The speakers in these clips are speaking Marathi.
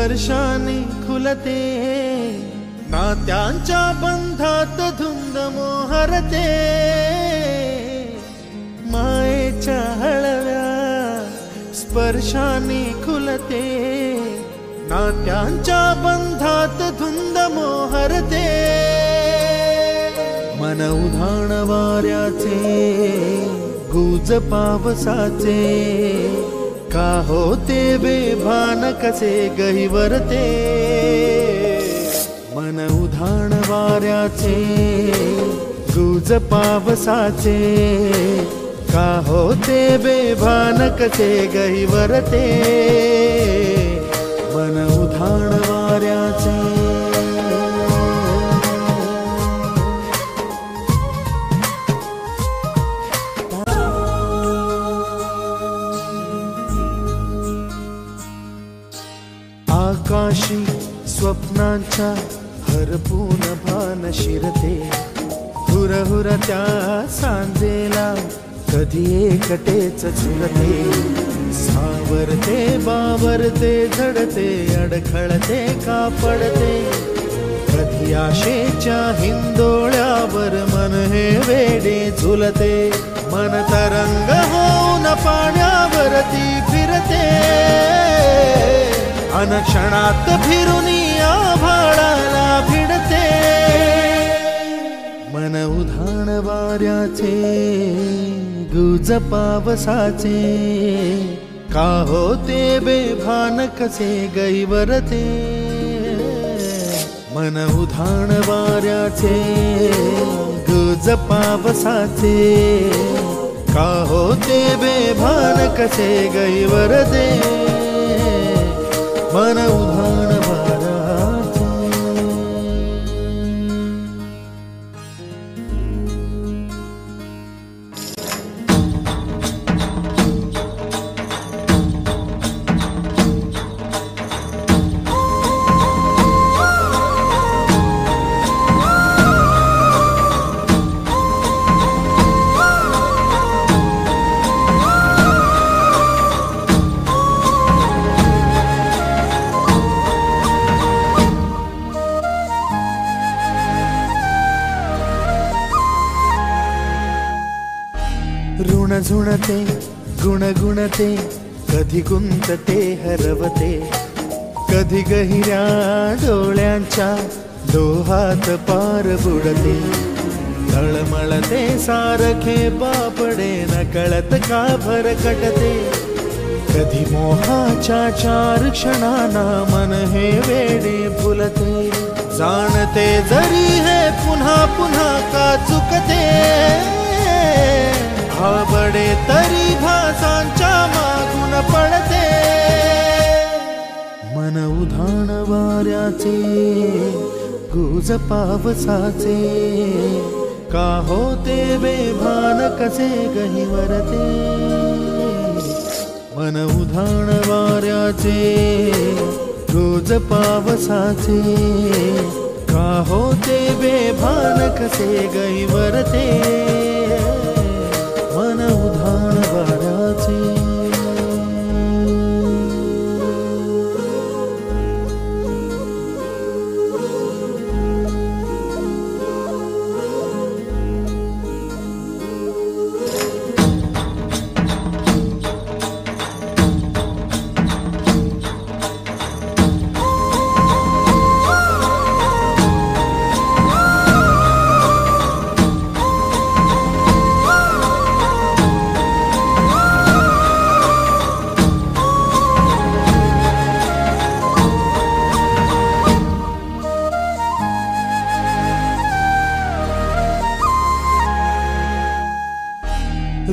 स्पर्शाने खुलते, नात्यांच्या बंधात धुंद मोहरते, मायेच्या हळव्या स्पर्शाने खुलते, नात्यांच्या बंधात धुंद मोहरते, मन उधाण वाऱ्याचे गुज पावसाचे, का होते बेभान कसे गहिवरते, मन उधाण वाऱ्याचे गुज पावसाचे, का होते बेभान कसे गहिवरते, मन उधाण वाऱ्याचे। आकाशी स्वप्नांच्या हरपून भान शिरते, हुरहुर त्या सांजेला कधी एकटेच झुलते, सावरते बावरते झडते, अडखळते का पडते, कधी आशेच्या हिंदोळ्यावर मन हे वेडे झुलते, मन तरंग होऊन पाण्यावरती फिरते, अनक्षणात फिरून आभाळाला भिडते, मन उधाण वाऱ्याचे गुज पावसाचे, का होते बेभान कसे गहिवरते, मन उधाण वाऱ्याचे गुज पावसाचे, का होते बेभान कसे गहिवरते, मन उधाण वाऱ्याचे। ऋण झुणते गुणगुणते, कधी गुंतते हरवते, कधी गहिऱ्या डोळ्यांच्या डोहात पार बुडते, तळमळते सारखे बापडे नकळत का भरकटते, कधी मोहाच्या चार क्षणांना मन हे वेडे फुलते, जाणते जरी हे पुन्हा पुन्हा का चुकते, बडे तरी भासांच्या मागून पडते, मन उधाण वाऱ्याचे गुज पावसाचे, का होते बेभान कसे गहिवरते, मन उधाण वाऱ्याचे गुज पावसाचे, का होते बेभान कसे गहिवरते, मन उधाण वाऱ्याचे।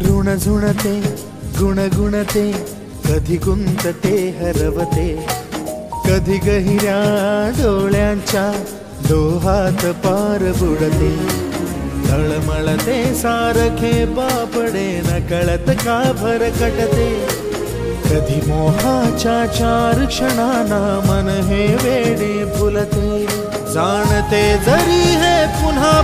ऋण झुणते गुणगुणते, कधी गुंतते हरवते, कधी गहिऱ्या डोळ्यांच्या डोहात पार बुडते, तळमळते सारखे बापडे नकळत का भरकटते, कधी मोहाच्या चार क्षणांना मन हे वेडे फुलते, जाणते जरी हे पुन्हा